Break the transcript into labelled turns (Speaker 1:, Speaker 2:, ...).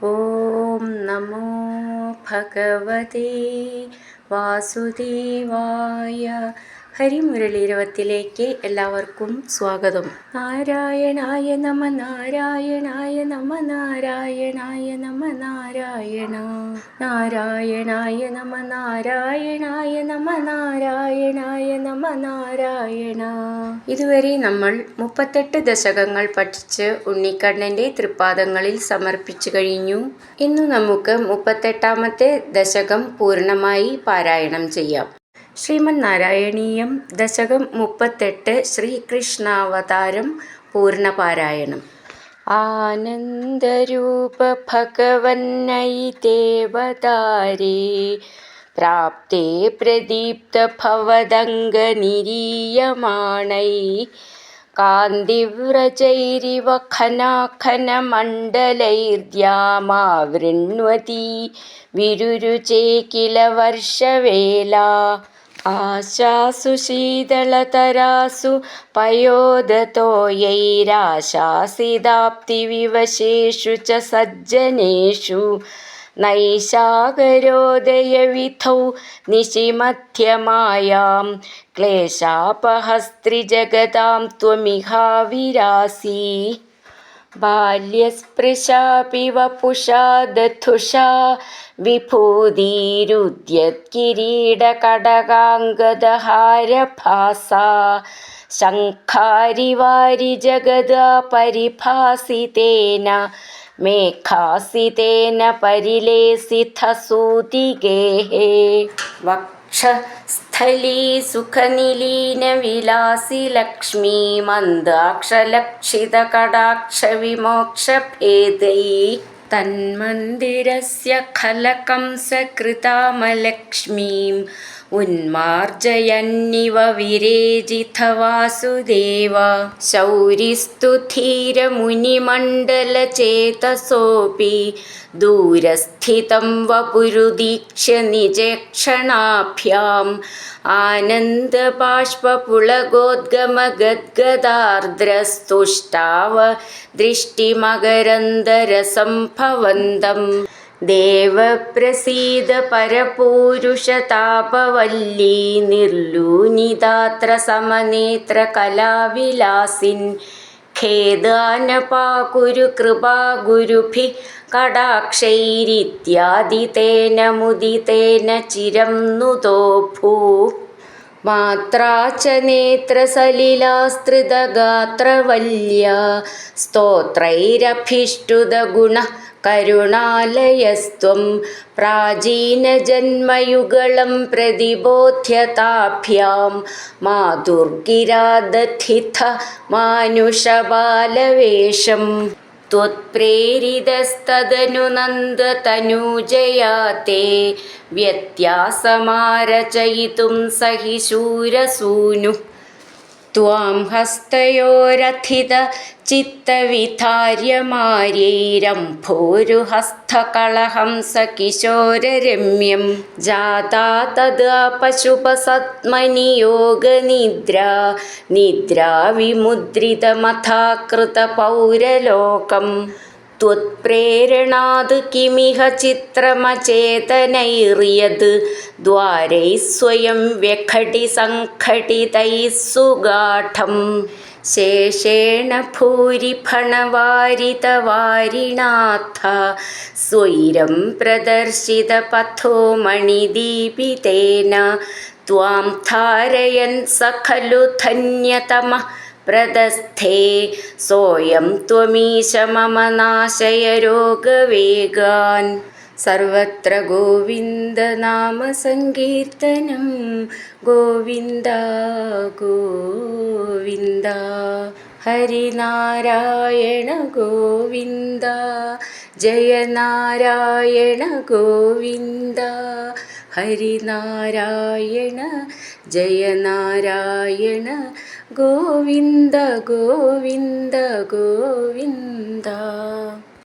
Speaker 1: ഓം നമോ ഭഗവതേ വാസുദേവായ. ഹരിമുരളീരവത്തിലേക്ക് എല്ലാവർക്കും സ്വാഗതം. നാരായണായ നമ നാരായണായ നമ നാരായണായ നമ നാരായണ നാരായണായ നമ നാരായണായ നമ നാരായണായ നമ നാരായണ. ഇതുവരെ നമ്മൾ 38 ദശകങ്ങൾ പഠിച്ച് ഉണ്ണിക്കണ്ണൻ്റെ തൃപ്പാദങ്ങളിൽ സമർപ്പിച്ചു കഴിഞ്ഞു. ഇന്നു നമുക്ക് 38ാമത്തെ ദശകം പൂർണ്ണമായി പാരായണം ചെയ്യാം. ശ്രീമദ് നാരായണീയം ദശകം 38 ശ്രീകൃഷ്ണാവതാരം പൂർണ്ണ പാരായണം. ആനന്ദരൂപ ഭഗവന്നൈ ദേവതാരേ പ്രാപ്തേ പ്രദീപ്ത ഭവദംഗനിരീയമാണൈ കാന്തിവ്രജൈരിവ ഖനാഖനമണ്ഡലൈർദ്യാമാവൃണ്വതി വിരുരുചേ കില വർഷവേലാ. ആശാസു ശീതളതരാസു പയോദതോയൈരാശാസിതാപ്തിവിവശേഷു ച സജ്ജനേഷു നൈശാകരോദയവിധൗ നിശിമധ്യമായാം ക്ലേശാപഹസ്ത്രിജഗതാം ത്വമിഹാവിരാസി. ബാല്യസ്പൃശാപി വപുഷാ ദധുഷാ വിഭൂതിരുദ്യത്കിരീടകടകാംഗദഹാരഭാസാ ശംഖാരിവാരി ജഗദാ പരിഭാസിതേന മേഘാസിതേന പരിലേസിതസൂതിഗേഃ. വക്ഷസ്ഥലീ സുഖനിലീനവിലാസി ലക്ഷ്മീ മന്ദാക്ഷലക്ഷിതകടാക്ഷവിമോക്ഷഭേദൈഃ തന്മന്ദിരസ്യ ഖലകംസകൃതാമലക്ഷ്മീം ഉന്മാർജയന്നിവ വിരേജിത വാസുദേവ. ശൗരിസ്തു ധീരമുനിമണ്ഡലചേതസോऽപി ദൂരസ്ഥിതം വപുരുദീക്ഷ്യ നിജേക്ഷണാഭ്യാം ആനന്ദബാഷ്പപുളഗോദ്ഗമഗദ്ഗദാർദ്രസ്തുഷ്ടാവ ദൃഷ്ടിമകരന്ദരസംഭവന്തം. ദേവപ്രസീദ പരപൂരുഷതാപവല്ലീ നിർലൂനിതാത്ര സമനേത്ര കലാവിലാസിൻ ഖേദാനപാകുരു കൃപാഗുരുഭിഃ കടാക്ഷൈരിത്യാദിതേന മുദിതേന ചിരം നുതോ ഭൂഃ. മാത്രാ ച നേത്രസലിലാസ്ത്രിതഗാത്രവല്യാ സ്തോത്രൈരഭിഷ്ടുതഗുണഃ കരുണാലയസ്ത്വം പ്രാചീനജന്മയുഗളം പ്രതിബോധ്യതാഭ്യാം മാതുർഗിരാദധിത മാനുഷബാലവേഷം. ത്വത്പ്രേരിതസ്തദനു നന്ദതനൂജയാ തേ വ്യത്യാസമാരചയിതും സഹി ശൂരസൂനുഃ. ത്വാം ഹസ്തയോരഥിത ചിത്തവിധാര്യമാര്യൈരംഭോരുഹസ്ഥകളഹംസ കിശോരരമ്യം ജാതാ തദാ പശുപസത്മനിയോഗനിദ്രാ നിദ്രാ വിമുദ്രിതമഥാകൃതപൗരലോകം. ത്വത്പ്രേരണാത് കിമിഹ ചിത്രമചേതനൈർയത് ദ്വാരൈഃ സ്വയം വ്യഘടിസംഘടിതൈഃ സുഗാഢം. ശേഷേണ ഭൂരി ഫണവാരിതവാരിണാഥ സ്വൈരം പ്രദർശിതപഥോ മണിദീപിതേന ത്വാം ധാരയൻ സ ഖലു ധന്യതമഃ പ്രദസ്ഥേ സോയം ത്വമീശ മമ നാശയ രോഗവേഗാൻ. സർവത്ര ഗോവിന്ദനാമസങ്കീർത്തനം ഗോവിന്ദ ഗോവിന്ദ. ഹരിനാരായണ ഗോവിന്ദ ജയ നാരായണ ഗോവിന്ദ. ഹരിനാരായണ ജയ നാരായണ ഗോവിന്ദ ഗോവിന്ദ ഗോവിന്ദ.